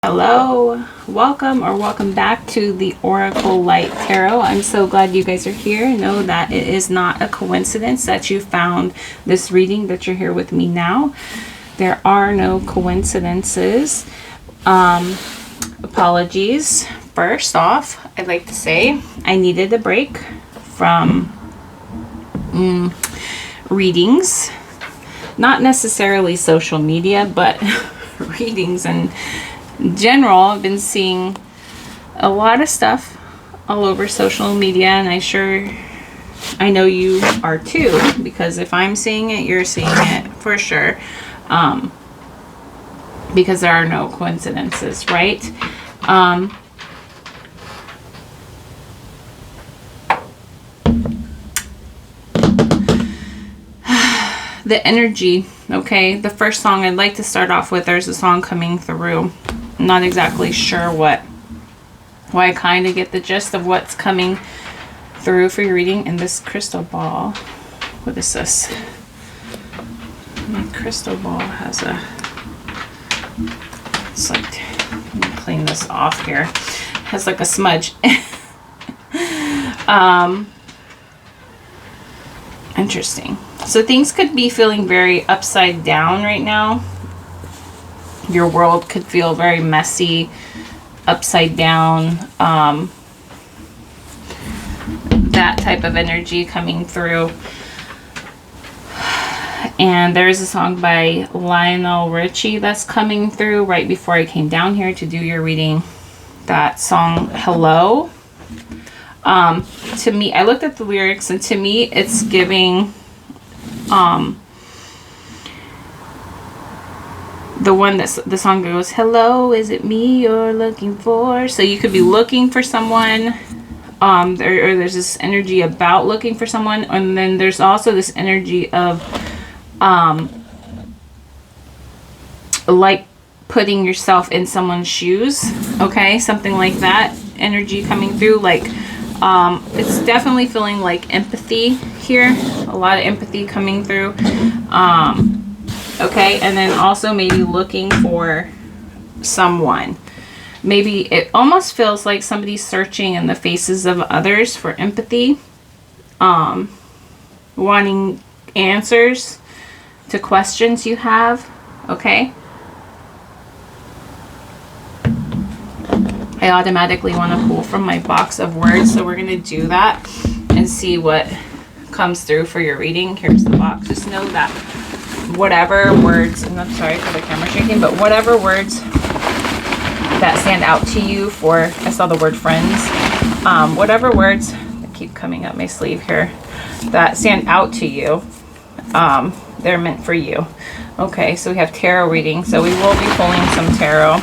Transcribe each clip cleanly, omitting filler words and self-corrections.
Hello, welcome back to the Oracle Light Tarot. I'm so glad you guys are here. Know that it is not a coincidence that you found this reading, that you're here with me now. There are no coincidences. Apologies. First off, I'd like to say I needed a break from readings. Not necessarily social media, but readings and general. I've been seeing a lot of stuff all over social media, and I know you are too, because if I'm seeing it, you're seeing it for sure, because there are no coincidences, right? The energy, okay? The first song I'd like to start off with, there's a song coming through. I'm not exactly sure why I kind of get the gist of what's coming through for your reading. And this crystal ball, what is this? My crystal ball has it's like, let me clean this off here. It has like a smudge. Interesting. So things could be feeling very upside down right now. Your world could feel very messy, upside down. That type of energy coming through. And there's a song by Lionel Richie that's coming through right before I came down here to do your reading. That song, Hello. To me, I looked at the lyrics, and to me, it's giving the one that's the song goes, hello, is it me you're looking for? So you could be looking for someone, or there's this energy about looking for someone, and then there's also this energy of like putting yourself in someone's shoes, okay? Something like that energy coming through. Like it's definitely feeling like empathy here, a lot of empathy coming through. Okay, and then also maybe looking for someone. Maybe it almost feels like somebody's searching in the faces of others for empathy, wanting answers to questions you have. Okay, I automatically want to pull from my box of words, so we're going to do that and see what comes through for your reading. Here's the box. Just know that whatever words, and I'm sorry for the camera shaking, but whatever words that stand out to you for, I saw the word friends, whatever words that keep coming up my sleeve here that stand out to you, they're meant for you. Okay, so we have tarot reading, so we will be pulling some tarot.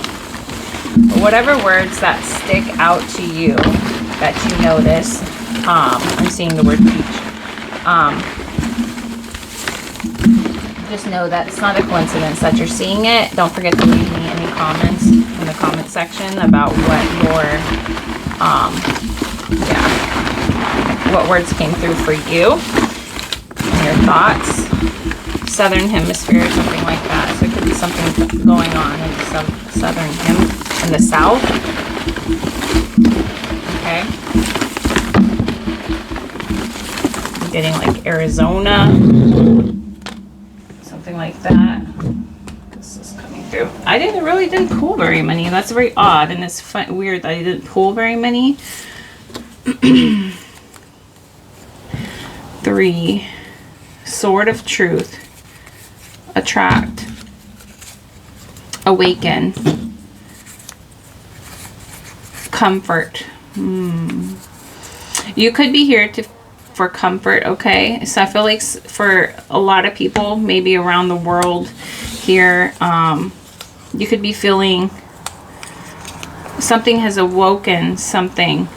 But whatever words that stick out to you, that you notice, I'm seeing the word peach, just know that it's not a coincidence that you're seeing it. Don't forget to leave me any comments in the comment section about what your, what words came through for you and your thoughts. Southern hemisphere or something like that. So it could be something going on in the southern in the south. Okay. I'm getting like Arizona. Something like that. This is coming through. I really didn't pull very many. That's very odd, and it's weird that I didn't pull very many. 3. Sword of Truth. Attract. Awaken. Comfort. You could be here for comfort, okay? So I feel like for a lot of people, maybe around the world here, you could be feeling something has awoken, something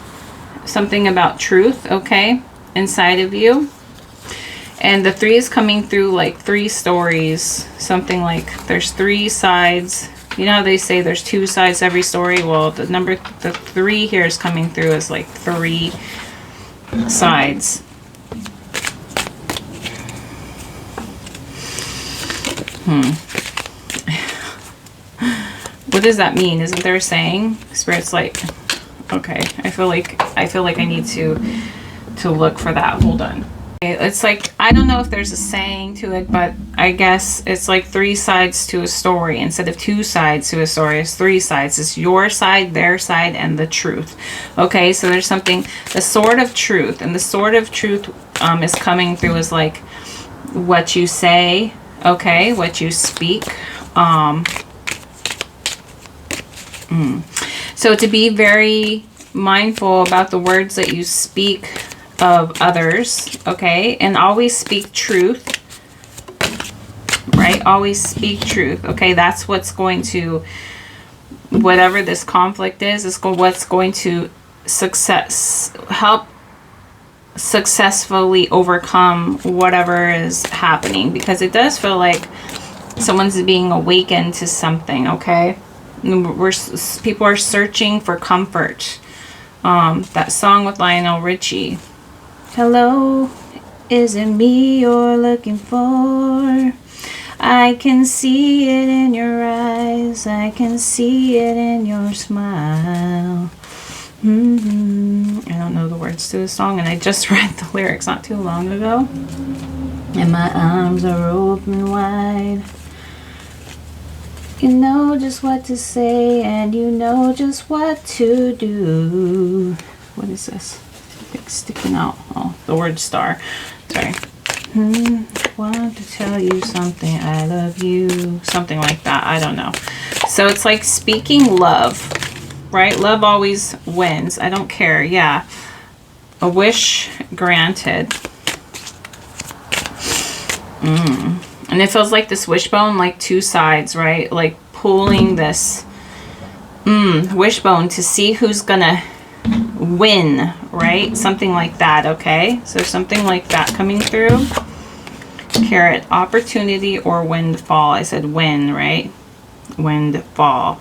about truth, okay, inside of you. And the 3 is coming through like 3 stories, something like there's 3 sides. You know how they say there's 2 sides to every story? Well, the 3 here is coming through as like 3 sides. What does that mean? Isn't there a saying? Spirit's like, okay, I feel like I need to look for that. Hold on. It's like, I don't know if there's a saying to it, but I guess it's like 3 sides to a story. Instead of 2 sides to a story, it's 3 sides. It's your side, their side, and the truth. Okay, so there's something, the sword of truth. And the sword of truth is coming through as like what you say, okay, what you speak. So to be very mindful about the words that you speak of others, okay, and always speak truth, right? Always speak truth, okay? That's what's going to, whatever this conflict is what's going to help successfully overcome whatever is happening, because it does feel like someone's being awakened to something, okay? People are searching for comfort. That song with Lionel Richie. Hello, is it me you're looking for? I can see it in your eyes. I can see it in your smile. I don't know the words to the song, and I just read the lyrics not too long ago. And my arms are open wide. You know just what to say, and you know just what to do. What is this? Big sticking out. Oh, the word star. Sorry. Want to tell you something. I love you. Something like that. I don't know. So it's like speaking love, right? Love always wins. I don't care. Yeah. A wish granted. And it feels like this wishbone, like 2 sides, right? Like pulling this wishbone to see who's gonna win, right? Something like that, okay? So something like that coming through. Carrot, opportunity or windfall. I said win, right? Windfall.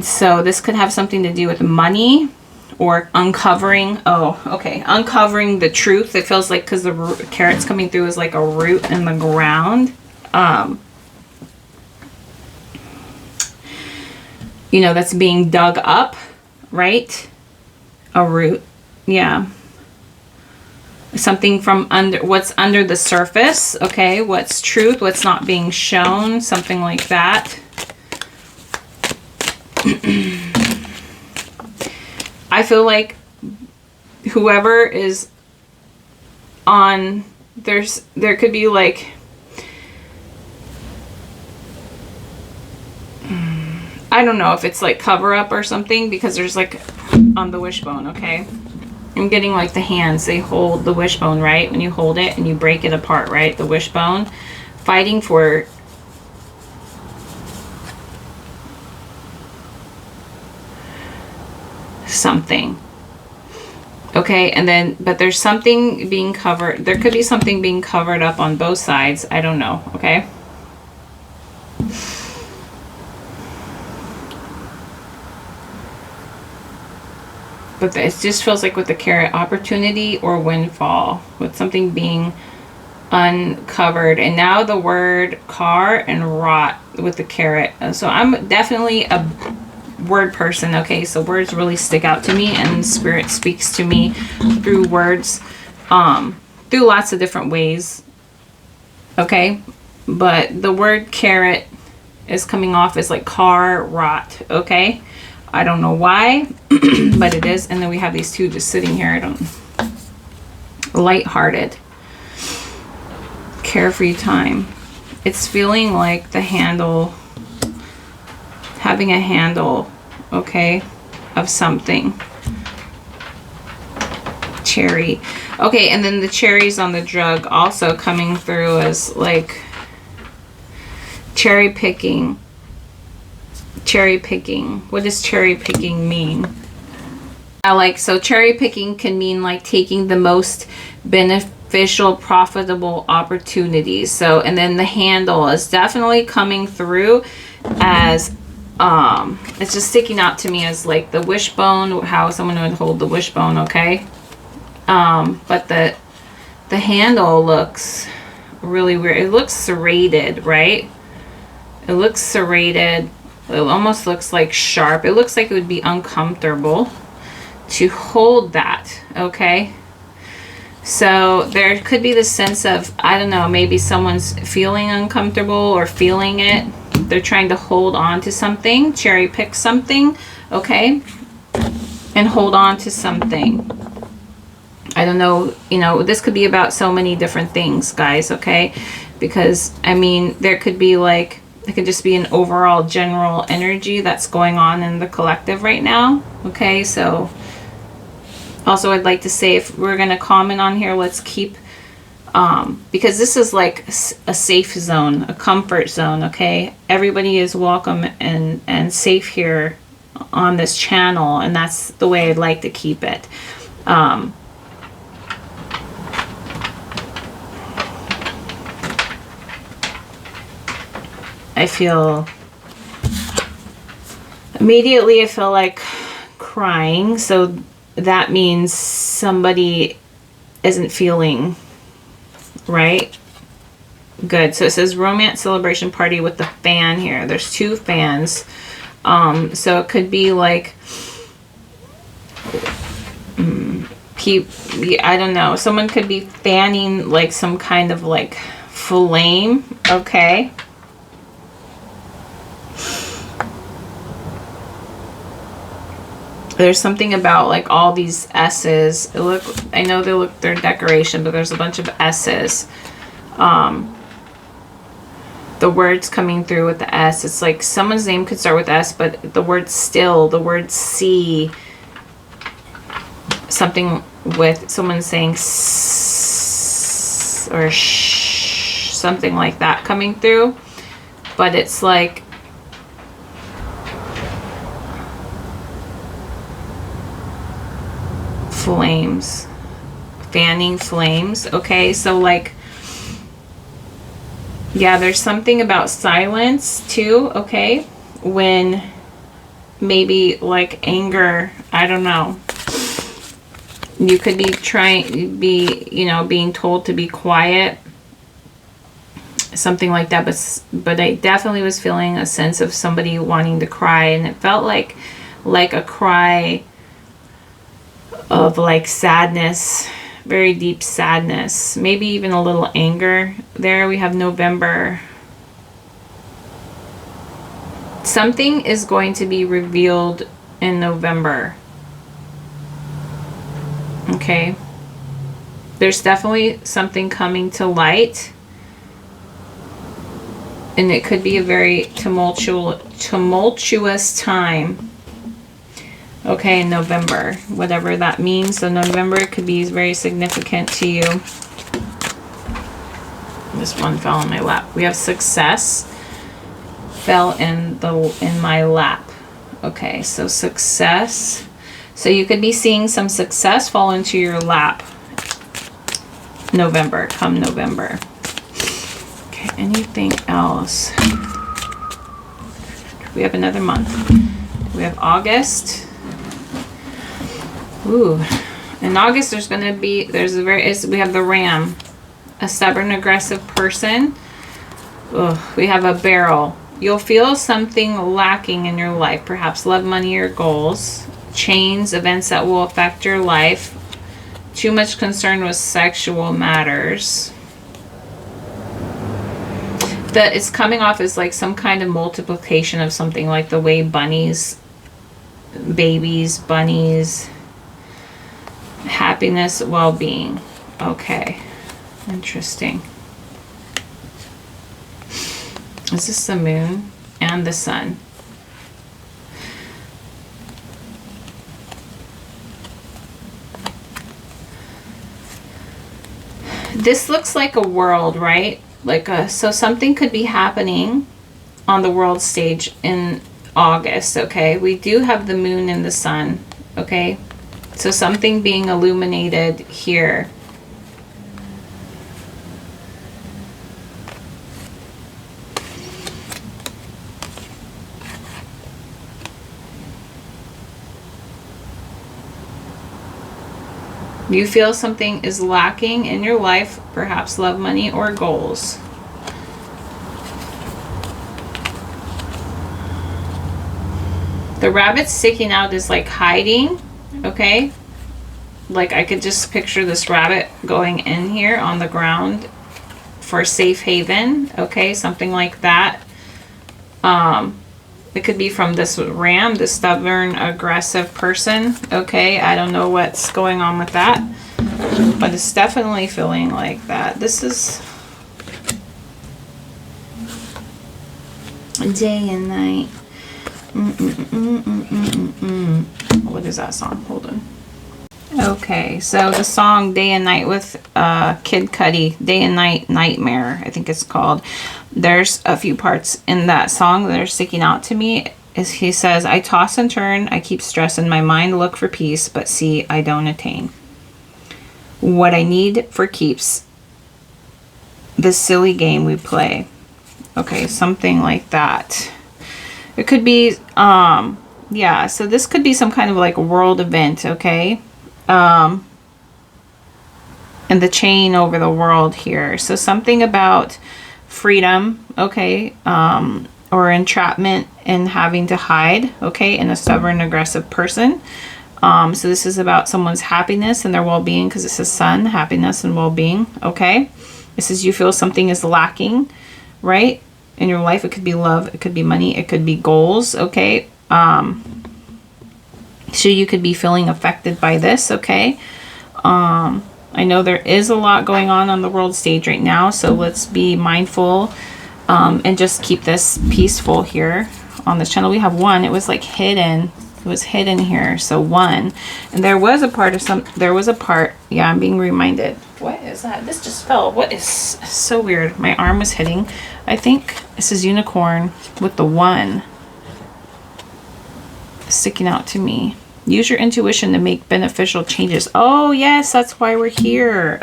So this could have something to do with money or uncovering. Oh, okay. Uncovering the truth. It feels like, because the carrot's coming through is like a root in the ground. You know, that's being dug up, right? A root. Yeah. Something from under, what's under the surface, okay? What's truth, what's not being shown, something like that. I feel like whoever is on, there could be like, I don't know if it's like cover up or something, because there's like on the wishbone, okay? I'm getting like the hands, they hold the wishbone, right? When you hold it and you break it apart, right? The wishbone, fighting for something. Okay, and then, but there's something being covered. There could be something being covered up on both sides. I don't know, okay? But it just feels like with the carrot, opportunity or windfall, with something being uncovered. And now the word car and rot with the carrot. So I'm definitely a word person, okay? So words really stick out to me, and spirit speaks to me through words, through lots of different ways, okay? But the word carrot is coming off as like car rot, okay? I don't know why, but it is. And then we have these 2 just sitting here. I don't, lighthearted, carefree time. It's feeling like the handle, having a handle, okay, of something. Cherry. Okay, and then the cherries on the jug also coming through as like cherry picking. Cherry picking. What does cherry picking mean? So cherry picking can mean like taking the most beneficial, profitable opportunities. So, and then the handle is definitely coming through as, it's just sticking out to me as like the wishbone, how someone would hold the wishbone, okay? But the handle looks really weird. It looks serrated, right? It looks serrated. It almost looks like sharp. It looks like it would be uncomfortable to hold that, okay? So there could be the sense of, I don't know, maybe someone's feeling uncomfortable or feeling it. They're trying to hold on to something, cherry pick something, okay? And hold on to something. I don't know, you know, this could be about so many different things, guys, okay? Because, I mean, there could be like, it could just be an overall general energy that's going on in the collective right now, okay? So, also I'd like to say, if we're going to comment on here, let's keep, because this is like a safe zone, a comfort zone, okay? Everybody is welcome and safe here on this channel, and that's the way I'd like to keep it. I feel immediately, I feel like crying, so that means somebody isn't feeling right. Good. So it says romance celebration party with the fan here. There's 2 fans. So it could be like, I don't know. Someone could be fanning like some kind of like flame. Okay. There's something about like all these S's. I know they're decoration, but there's a bunch of S's. The words coming through with the S. It's like someone's name could start with S, but the word still, the word see, something with someone saying s or sh, something like that coming through. But it's like, flames, fanning flames, okay? So like, yeah, there's something about silence too, okay? When maybe like anger, I don't know, you could be being told to be quiet, something like that. But I definitely was feeling a sense of somebody wanting to cry, and it felt like a cry of like sadness, very deep sadness, maybe even a little anger. There we have November. Something is going to be revealed in November. Okay. There's definitely something coming to light. And it could be a very tumultuous time. Okay, in November, whatever that means. So November could be very significant to you. This one fell in my lap. We have success fell in my lap. Okay, so success. So you could be seeing some success fall into your lap. November, come November. Okay, anything else? We have another month. We have August. Ooh, in August we have the Ram, a stubborn, aggressive person. Ugh, we have a Barrel. You'll feel something lacking in your life, perhaps love, money, or goals. Chains, events that will affect your life. Too much concern with sexual matters. That it's coming off as like some kind of multiplication of something, like the way bunnies, babies, bunnies. Happiness, well-being. Okay, interesting. Is this the moon and the sun? This looks like a world, right? So something could be happening on the world stage in August, okay? We do have the moon and the sun, okay? So something being illuminated here. You feel something is lacking in your life, perhaps love, money, or goals. The rabbit sticking out is like hiding, okay? Like I could just picture this rabbit going in here on the ground for safe haven, okay? Something like that. It could be from this ram, this stubborn, aggressive person, okay? I don't know what's going on with that, but it's definitely feeling like that. This is day and night. What is that song? Hold on. Okay, so the song Day and Night with Kid Cudi, Day and Night Nightmare, I think it's called. There's a few parts in that song that are sticking out to me. Is he says, I toss and turn, I keep stress in my mind, look for peace, but see, I don't attain. What I need for keeps, this silly game we play. Okay, something like that. It could be, yeah, so this could be some kind of like world event, okay? And the chain over the world here. So something about freedom, okay, or entrapment and having to hide, okay, in a stubborn, aggressive person. So this is about someone's happiness and their well-being, because it says sun, happiness and well-being, okay? This is you feel something is lacking, right, in your life. It could be love, it could be money, it could be goals, okay? So you could be feeling affected by this, okay? I know there is a lot going on the world stage right now, so let's be mindful and just keep this peaceful here on this channel. We have one. It was like hidden. It was hidden here. So one. And there was a part of yeah, I'm being reminded. What is that? This just fell. What is so weird? My arm was hitting. I think this is unicorn with the one sticking out to me. Use your intuition to make beneficial changes. Oh, yes, that's why we're here.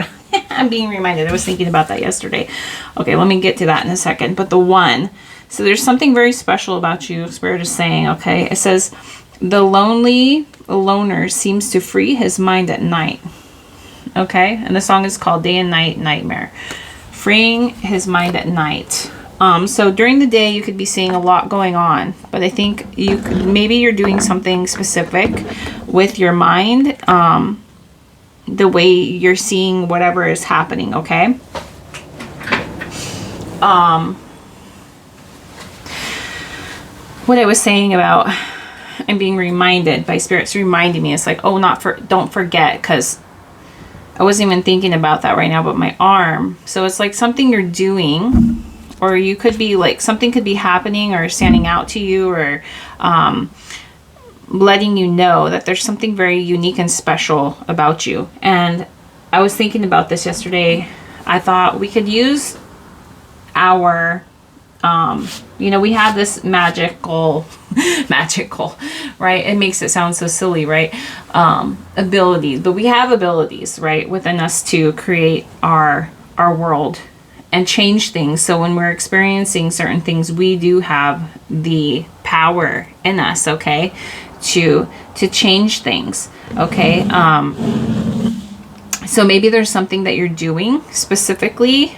I'm being reminded. I was thinking about that yesterday. Okay, let me get to that in a second. But the one. So there's something very special about you, Spirit is saying, okay? It says, the lonely loner seems to free his mind at night. Okay? And the song is called Day and Night Nightmare. Freeing his mind at night. So during the day, you could be seeing a lot going on, but I think maybe you're doing something specific with your mind, the way you're seeing whatever is happening, okay? What I was saying about, I'm being reminded by spirits reminding me, it's like, oh, don't forget, because I wasn't even thinking about that right now, but my arm. So it's like something you're doing. Or you could be like, something could be happening or standing out to you, or letting you know that there's something very unique and special about you. And I was thinking about this yesterday. I thought we could use our, we have this magical, right? It makes it sound so silly, right? Abilities, but we have abilities, right, within us to create our world and change things. So when we're experiencing certain things, we do have the power in us, okay, to change things, okay? So maybe there's something that you're doing specifically.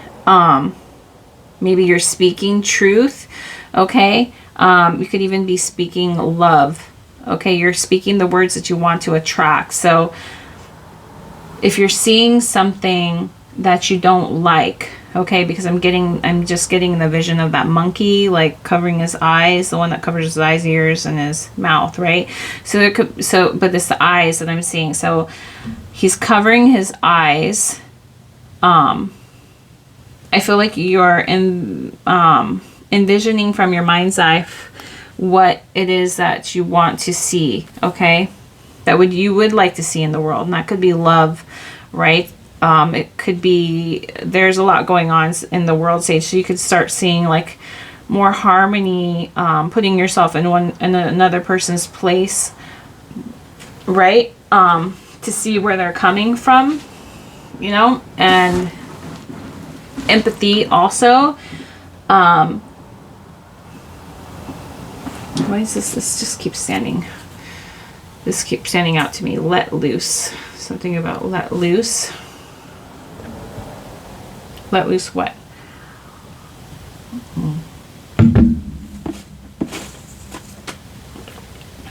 Maybe you're speaking truth, okay? You could even be speaking love, okay? You're speaking the words that you want to attract. So if you're seeing something that you don't like, okay, because I'm just getting the vision of that monkey, like covering his eyes, the one that covers his eyes, ears, and his mouth, right? But it's the eyes that I'm seeing. So he's covering his eyes. I feel like you're envisioning from your mind's eye what it is that you want to see, okay? You would like to see in the world. And that could be love, right? It could be, there's a lot going on in the world stage, so you could start seeing like more harmony, putting yourself in another person's place, right? To see where they're coming from, and empathy also. Why is this just keeps standing? This keeps standing out to me. Let loose. Something about let loose. Let loose what?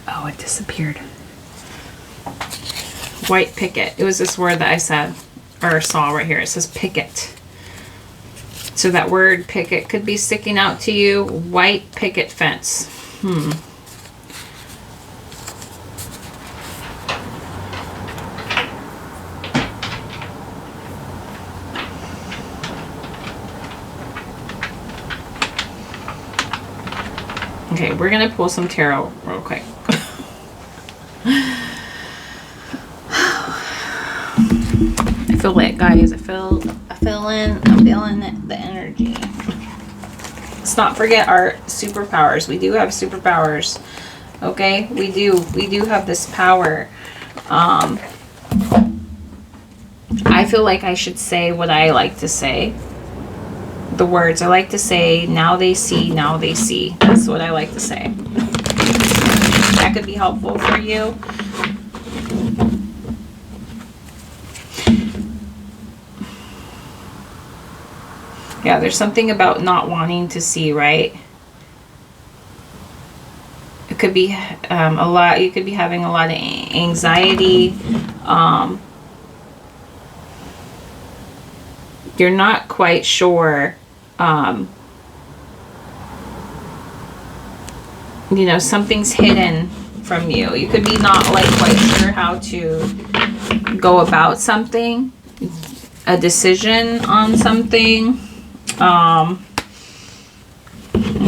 Oh, it disappeared. White picket. It was this word that I said, or saw right here. It says picket. So that word picket could be sticking out to you. White picket fence. Okay, we're gonna pull some tarot real quick. I feel it, guys. I'm feeling it, the energy. Let's not forget our superpowers. We do have superpowers. Okay? We do have this power. I feel like I should say what I like to say. The words I like to say, now they see, now they see. That's what I like to say. That could be helpful for you. Yeah, there's something about not wanting to see, right? It could be a lot. You could be having a lot of anxiety. You're not quite sure. You know, something's hidden from you. You could be not like quite sure how to go about something, a decision on something.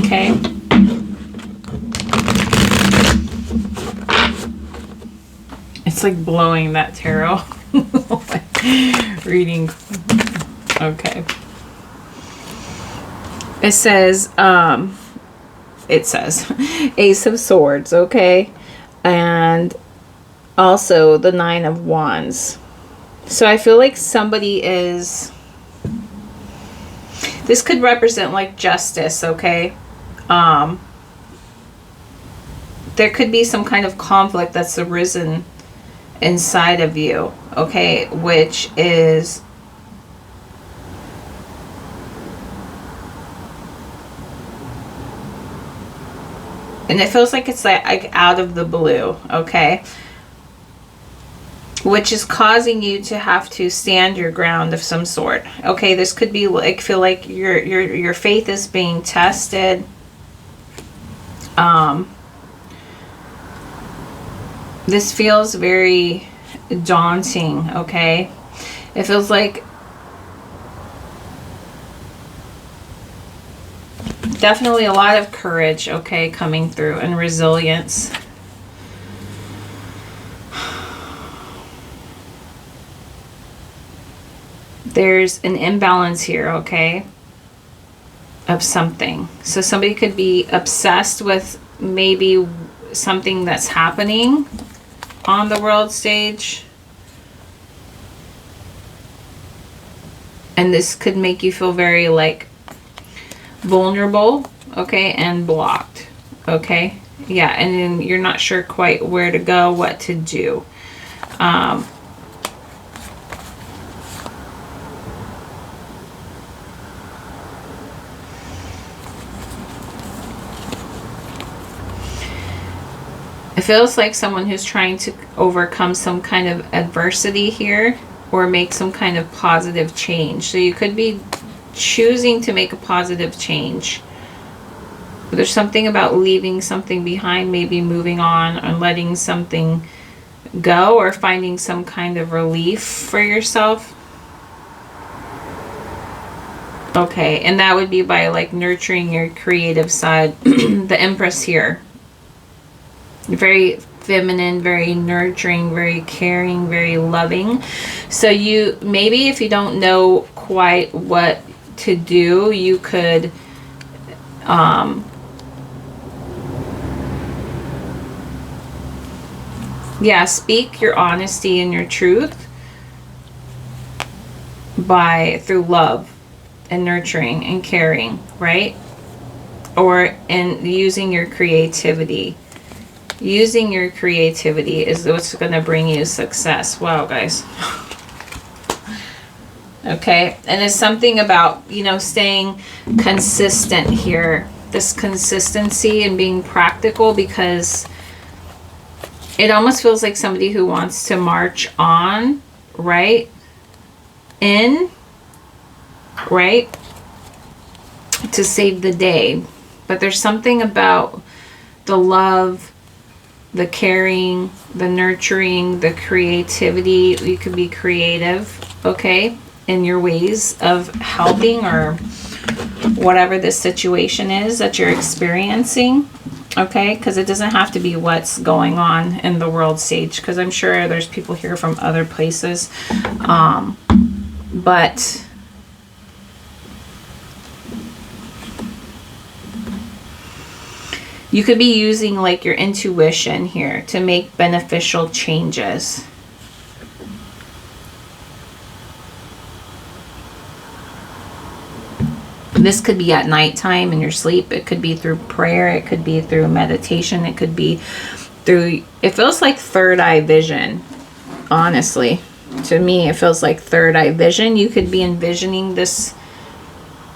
Okay. It's like blowing that tarot. Reading. Okay. It says Ace of Swords, okay? And also the Nine of Wands. So I feel like somebody is... This could represent like justice, okay? There could be some kind of conflict that's arisen inside of you, okay? Which is... And it feels like it's like out of the blue, okay? Which is causing you to have to stand your ground of some sort. Okay, this could be like, feel like your faith is being tested. This feels very daunting, okay? It feels like definitely a lot of courage, okay, coming through, and resilience. There's an imbalance here, okay, of something. So somebody could be obsessed with maybe something that's happening on the world stage. And this could make you feel very like vulnerable, okay, and blocked, okay? Yeah, and then you're not sure quite where to go, what to do. It feels like someone who's trying to overcome some kind of adversity here, or make some kind of positive change. So you could be choosing to make a positive change. But there's something about leaving something behind, maybe moving on, or letting something go, or finding some kind of relief for yourself. Okay, and that would be by like nurturing your creative side. The Empress here. Very feminine, very nurturing, very caring, very loving. So you, maybe if you don't know quite what to do, you could yeah, speak your honesty and your truth through love and nurturing and caring, right? Or in using your creativity. Using your creativity is what's going to bring you success. Wow, guys. Okay, and it's something about, you know, staying consistent here. This consistency and being practical, because It almost feels like somebody who wants to march on, right? In, right? To save the day. But there's something about the love, the caring, the nurturing, the creativity. You could be creative, okay, in your ways of helping or whatever this situation is that you're experiencing, okay, because it doesn't have to be what's going on in the world stage, because I'm sure there's people here from other places, but you could be using like your intuition here to make beneficial changes. This could be at nighttime in your sleep. It could be through prayer. It could be through meditation. It could be through, it feels like third eye vision, honestly. To me, it feels like third eye vision. You could be envisioning this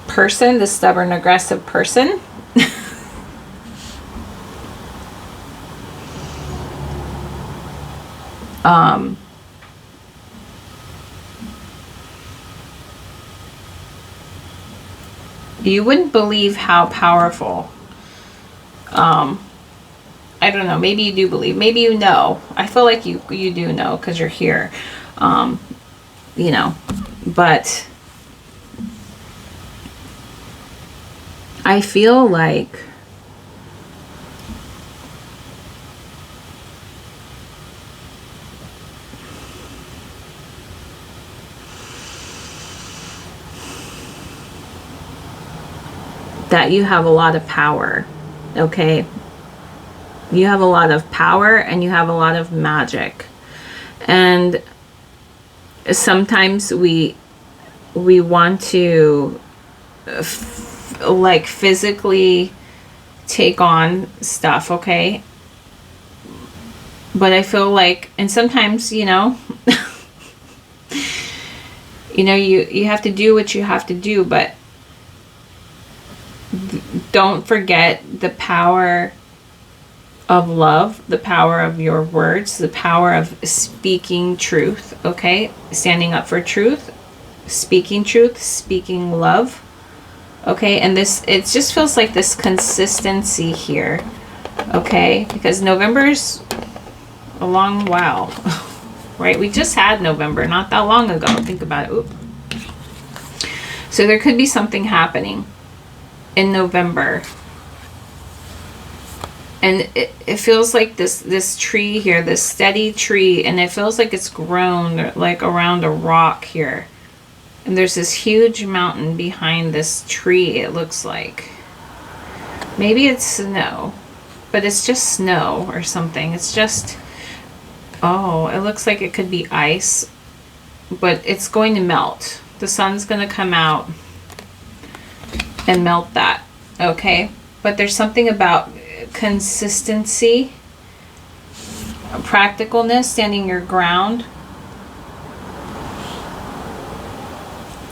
person, this stubborn, aggressive person. You wouldn't believe how powerful. I don't know. Maybe you do believe. Maybe you know. I feel like you do know because you're here. You know, but I feel like that you have a lot of power, okay? You have a lot of power and you have a lot of magic. And sometimes we want to like physically take on stuff, okay? But I feel like, and sometimes, you know, you know, you have to do what you have to do, but don't forget the power of love, the power of your words, the power of speaking truth, okay? Standing up for truth, speaking love, okay? And this, it just feels like this consistency here, okay? Because November's a long while, right? We just had November not that long ago. Think about it. Oop. So there could be something happening in November, and it feels like this tree here, this steady tree, and it feels like it's grown like around a rock here, and there's this huge mountain behind this tree. It looks like maybe it's snow, but it's just snow or something. It's just, oh, it looks like it could be ice, but it's going to melt. The sun's going to come out and melt that, okay? But there's something about consistency, practicalness, standing your ground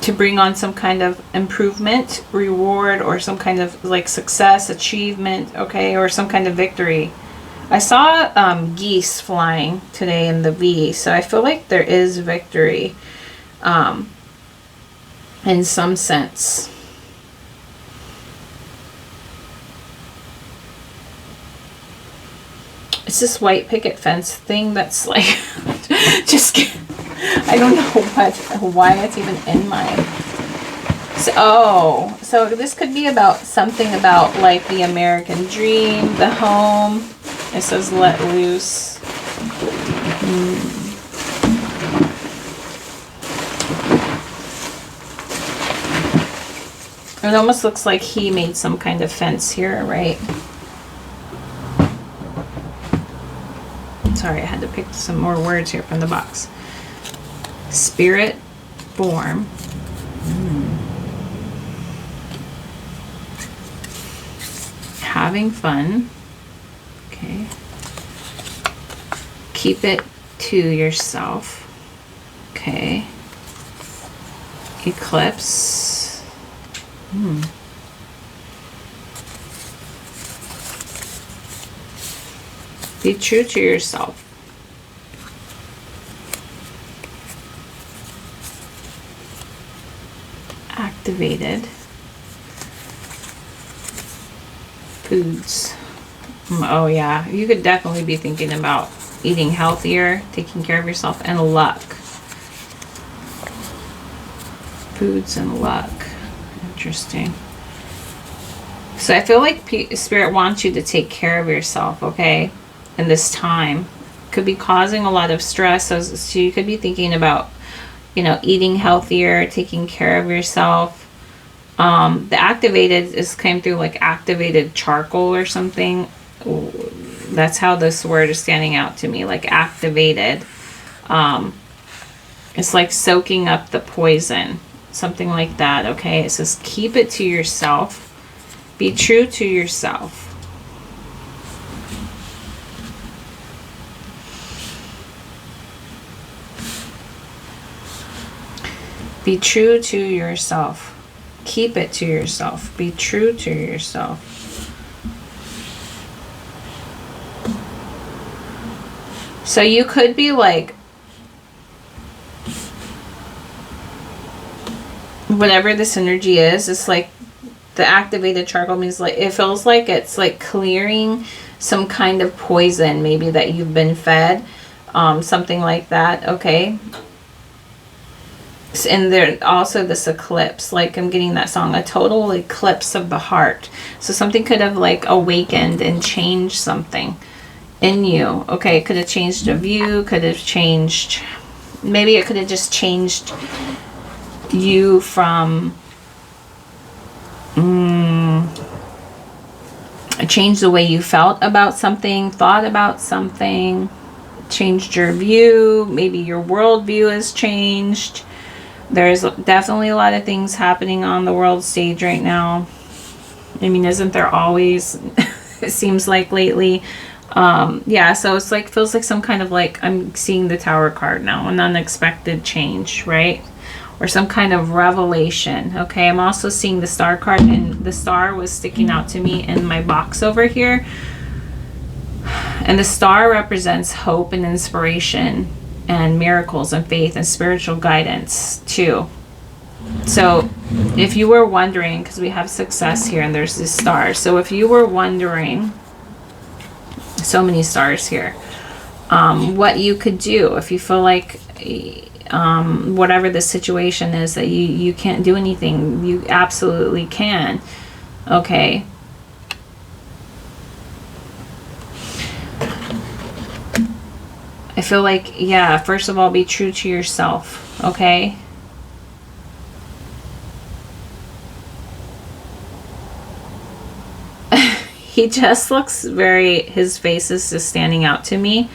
to bring on some kind of improvement, reward, or some kind of like success, achievement, okay? Or some kind of victory. I saw geese flying today in the V, so I feel like there is victory in some sense. It's this white picket fence thing that's like, just, I don't know why it's even in my, so this could be about something about like the American dream, the home. It says let loose. It almost looks like he made some kind of fence here, right? Sorry, I had to pick some more words here from the box. Spirit form. Having fun. Okay. Keep it to yourself. Okay. Eclipse. Be true to yourself. Activated. Foods. Oh yeah, you could definitely be thinking about eating healthier, taking care of yourself, and luck. Foods and luck. Interesting. So I feel like Spirit wants you to take care of yourself, okay? In this time. Could be causing a lot of stress. So you could be thinking about, you know, eating healthier, taking care of yourself. The activated came through like activated charcoal or something. That's how this word is standing out to me, like activated. It's like soaking up the poison, something like that, okay? It says keep it to yourself. Be true to yourself. Be true to yourself. Keep it to yourself. Be true to yourself. So you could be like, whatever this energy is, it's like the activated charcoal means like, it feels like it's like clearing some kind of poison maybe that you've been fed, something like that, okay? And there also this eclipse, like I'm getting that song, a total eclipse of the heart. So something could have like awakened and changed something in you, okay? It could have changed a view, could have changed, maybe it could have just changed you from changed the way you felt about something, thought about something, changed your view, maybe your worldview has changed. There's definitely a lot of things happening on the world stage right now. I mean, isn't there always? It seems like lately. Yeah, so it's like, feels like some kind of like, I'm seeing the Tower card now, an unexpected change, right? Or some kind of revelation, okay? I'm also seeing the Star card, and the star was sticking out to me in my box over here. And the star represents hope and inspiration and miracles and faith and spiritual guidance too. So if you were wondering, because we have success here and there's this star. So if you were wondering, so many stars here, what you could do if you feel like whatever the situation is that you can't do anything, you absolutely can, okay? I feel like, yeah, first of all, be true to yourself, okay? He just looks very, his face is just standing out to me.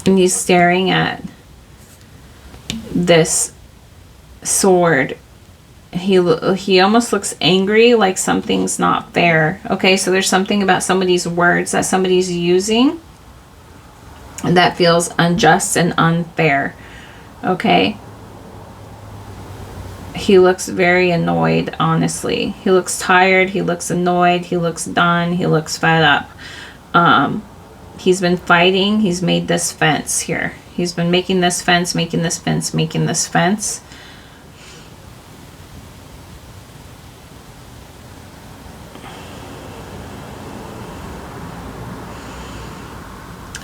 And he's staring at this sword. He almost looks angry, like something's not fair. Okay, so there's something about somebody's words that somebody's using that feels unjust and unfair. Okay? He looks very annoyed, honestly. He looks tired, he looks annoyed, he looks done, he looks fed up. He's been fighting. He's made this fence here. He's been making this fence, making this fence, making this fence.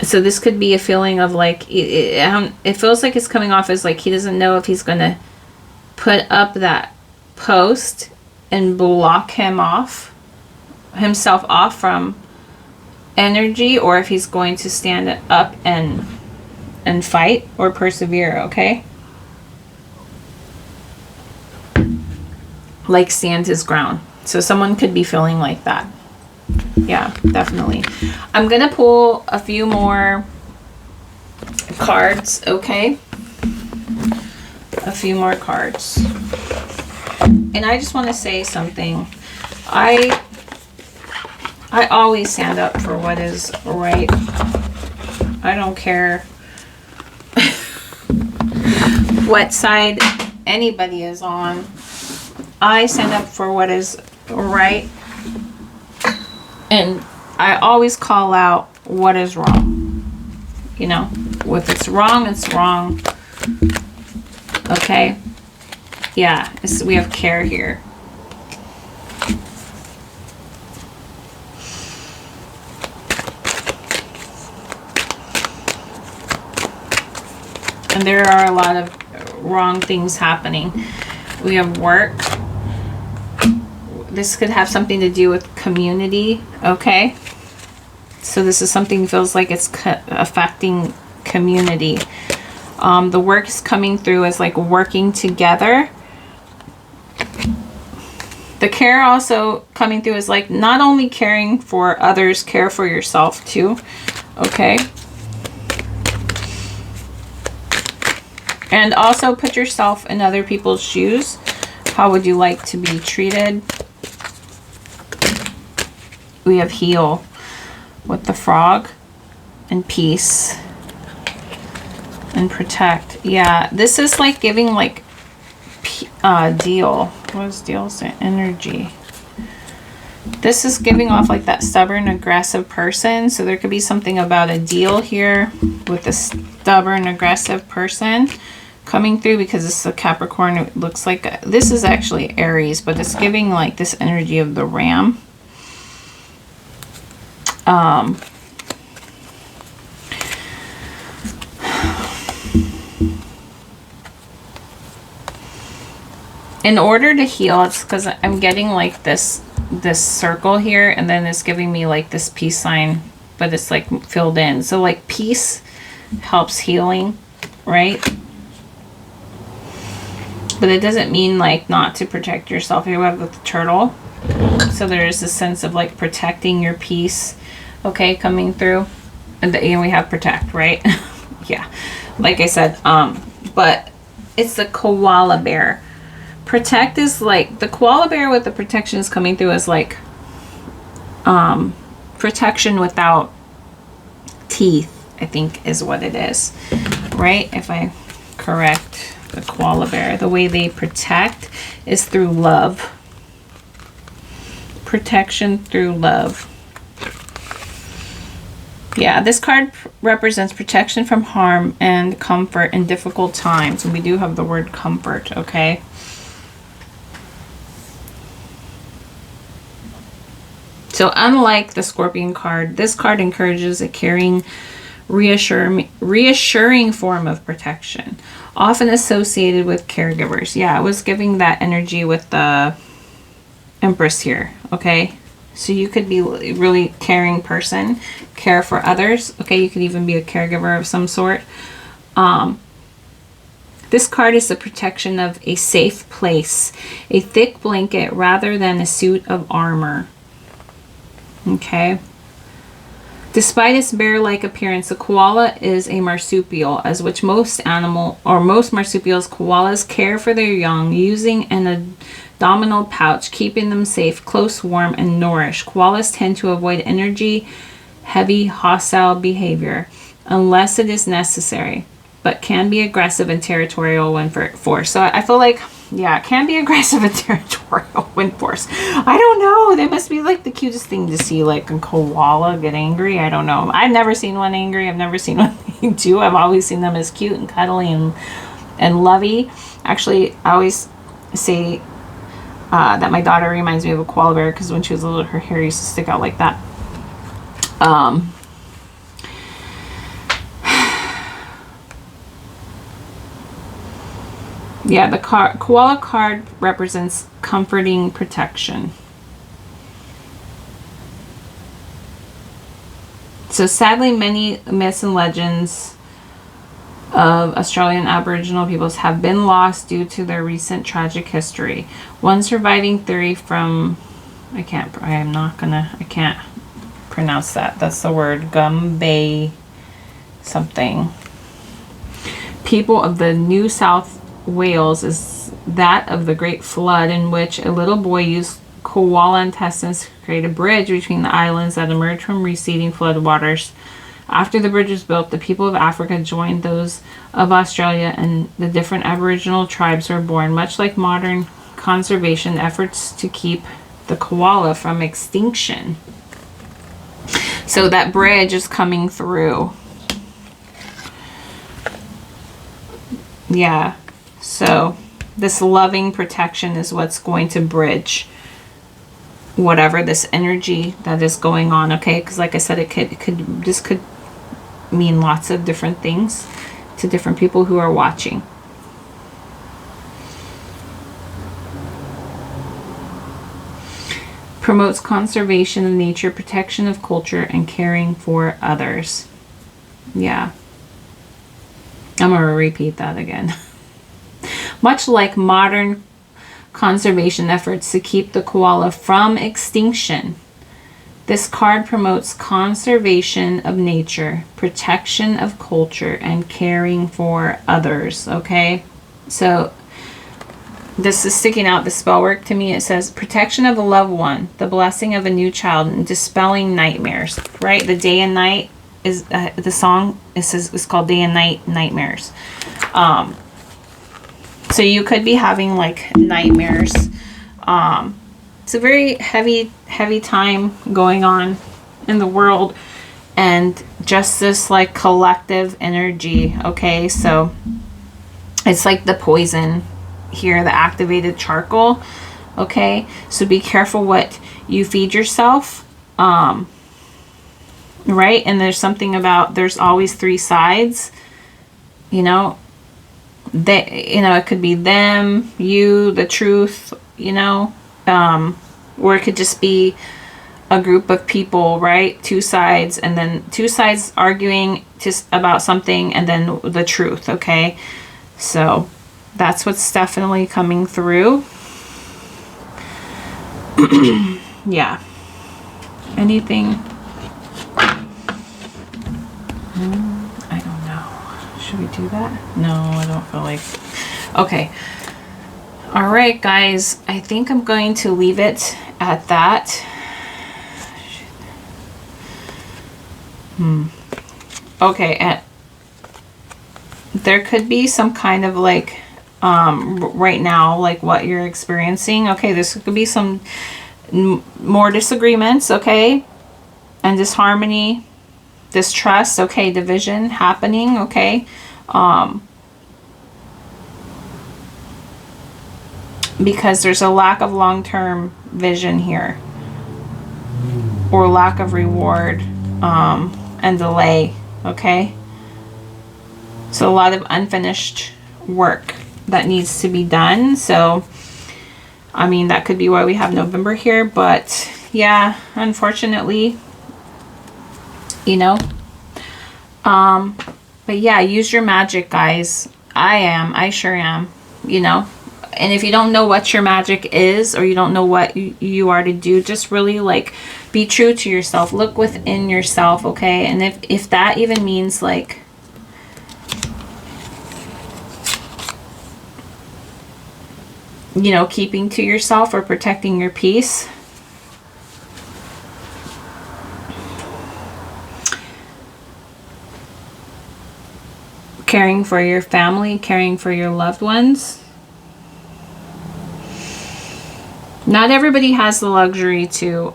So this could be a feeling of like, it feels like it's coming off as like he doesn't know if he's going to put up that post and block himself off from energy, or if he's going to stand up and fight or persevere, okay? Like stand his ground. So someone could be feeling like that. Yeah, definitely. I'm gonna pull a few more cards, okay? A few more cards. And I just want to say something. I always stand up for what is right. I don't care what side anybody is on. I stand up for what is right. And I always call out what is wrong. You know, if it's wrong, it's wrong. Okay? Yeah, we have care here. And there are a lot of wrong things happening. We have work. This could have something to do with community, okay? So this is something that feels like it's affecting community. The work is coming through as like working together. The care also coming through is like not only caring for others, care for yourself too, okay? And also put yourself in other people's shoes. How would you like to be treated? We have heal with the frog and peace and protect. Yeah, this is like giving like deal. What does deal say? Energy. This is giving off like that stubborn, aggressive person. So there could be something about a deal here with a stubborn, aggressive person coming through, because this is a Capricorn. It looks like this is actually Aries, but it's giving like this energy of the ram. In order to heal, it's because I'm getting like this circle here, and then it's giving me like this peace sign, but it's like filled in. So like peace helps healing, right? But it doesn't mean like not to protect yourself. Here we have the turtle. So there is a sense of like protecting your peace, okay, coming through. And we have protect, right? Yeah, like I said, but it's the koala bear. Protect is like, the koala bear with the protection is coming through as like protection without teeth, I think is what it is, right? If I correct the koala bear, the way they protect is through love. Protection through love. Yeah, this card represents protection from harm and comfort in difficult times. And we do have the word comfort, okay? So unlike the Scorpion card, this card encourages a caring, reassuring form of protection, often associated with caregivers. Yeah, it was giving that energy with the Empress here, okay? So you could be a really caring person, care for others, okay? You could even be a caregiver of some sort. This card is the protection of a safe place, a thick blanket rather than a suit of armor. Okay. Despite its bear-like appearance, the koala is a marsupial, as which most marsupials, koalas care for their young using an abdominal pouch, keeping them safe, close, warm, and nourished. Koalas tend to avoid energy-heavy, hostile behavior unless it is necessary, but can be aggressive and territorial when forced. So I feel like, yeah, it can be aggressive and territorial when forced. I don't know. That must be like the cutest thing to see, like a koala get angry. I don't know. I've never seen one angry. I've never seen one being too. I've always seen them as cute and cuddly and lovey. Actually, I always say that my daughter reminds me of a koala bear, because when she was little, her hair used to stick out like that. Yeah, the koala card represents comforting protection. So sadly, many myths and legends of Australian Aboriginal peoples have been lost due to their recent tragic history. One surviving theory from, I can't pronounce that. That's the word, Gumbae something. People of the New South Wales is that of the Great Flood, in which a little boy used koala intestines to create a bridge between the islands that emerged from receding floodwaters. After the bridge was built, the people of Africa joined those of Australia, and the different Aboriginal tribes were born, much like modern conservation efforts to keep the koala from extinction. So that bridge is coming through. Yeah. So this loving protection is what's going to bridge whatever this energy that is going on, okay? Because like I said, this could mean lots of different things to different people who are watching. Promotes conservation of nature, protection of culture, and caring for others. Yeah. I'm going to repeat that again. Much like modern conservation efforts to keep the koala from extinction, this card promotes conservation of nature, protection of culture, and caring for others, okay? So this is sticking out, the spell work to me. It says protection of a loved one, the blessing of a new child, and dispelling nightmares, right? The day and night is the song. It's called Day and Night Nightmares. So you could be having like nightmares. It's a very heavy time going on in the world, and just this like collective energy, okay? So it's like the poison here, the activated charcoal, okay? So be careful what you feed yourself, right? And there's something about, there's always three sides, you know. It could be them, you, the truth, or it could just be a group of people, right? Two sides, and then two sides arguing just about something, and then the truth, okay? So that's what's definitely coming through. Yeah. Anything? I don't know. Should we do that? No, I don't feel like. Okay. All right, guys. I think I'm going to leave it at that. Okay, and there could be some kind of like right now, like what you're experiencing. Okay, this could be some more disagreements, okay, and disharmony, distrust, okay, division happening, okay, because there's a lack of long-term vision here, or lack of reward, and delay, okay. So a lot of unfinished work that needs to be done. So I mean, that could be why we have November here, but yeah, unfortunately, but yeah, use your magic, guys. I sure am, and if you don't know what your magic is, or you don't know what you are to do, just really like be true to yourself. Look within yourself, okay? And if that even means like keeping to yourself or protecting your peace, caring for your family, caring for your loved ones. Not everybody has the luxury to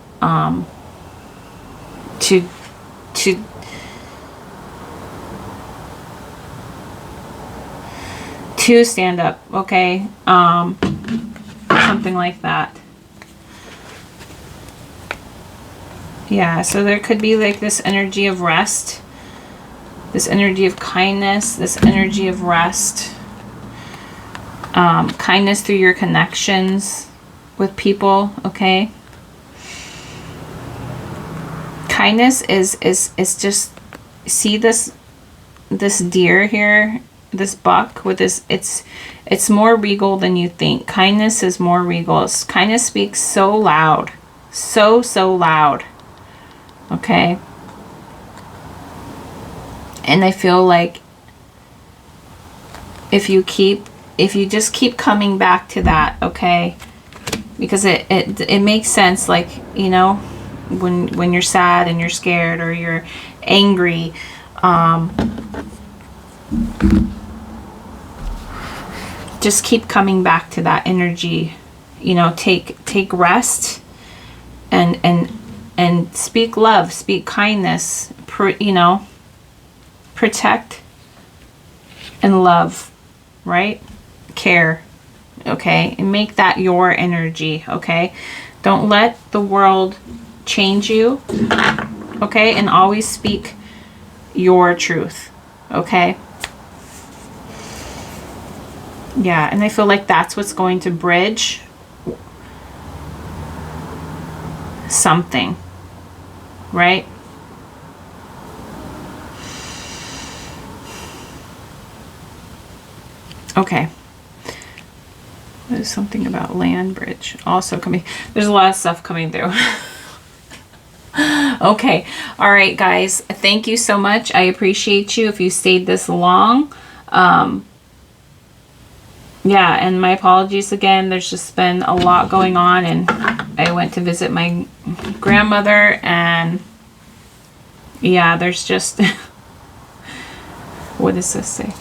stand up, okay? Something like that. Yeah, so there could be like this energy of rest, this energy of kindness, this energy of rest, kindness through your connections with people, okay? Kindness is just, see this deer here, this buck with this, it's more regal than you think. Kindness is more regal. Kindness speaks so loud, so loud, okay? And I feel like if you just keep coming back to that, okay, because it makes sense, like, when you're sad and you're scared or you're angry, just keep coming back to that energy, take rest and and speak love, speak kindness, you know, protect and love, right? Care, okay? And make that your energy, okay? Don't let the world change you, okay? And always speak your truth, okay? Yeah, and I feel like that's what's going to bridge something, right? Okay. There's something about land bridge also coming. There's a lot of stuff coming through. Okay. All right, guys. Thank you so much. I appreciate you if you stayed this long. Yeah, and my apologies again. There's just been a lot going on, and I went to visit my grandmother, and yeah, there's just... What does this say?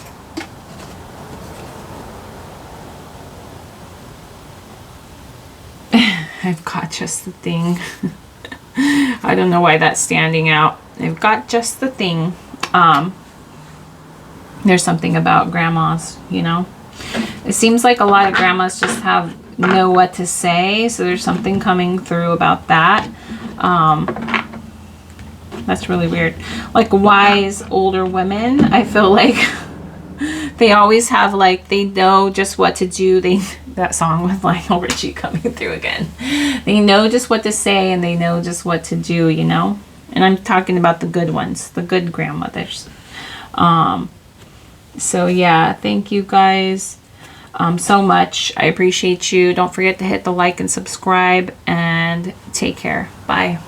I've got just the thing. I don't know why that's standing out. I've got just the thing. There's something about grandmas, you know. It seems like a lot of grandmas just know what to say. So there's something coming through about that. That's really weird. Like wise older women, I feel like they always have, like, they know just what to do. That song with Lionel Richie coming through again. They know just what to say, and they know just what to do, you know. And I'm talking about the good ones, the good grandmothers. So yeah, thank you guys so much. I appreciate you. Don't forget to hit the like and subscribe, and take care. Bye.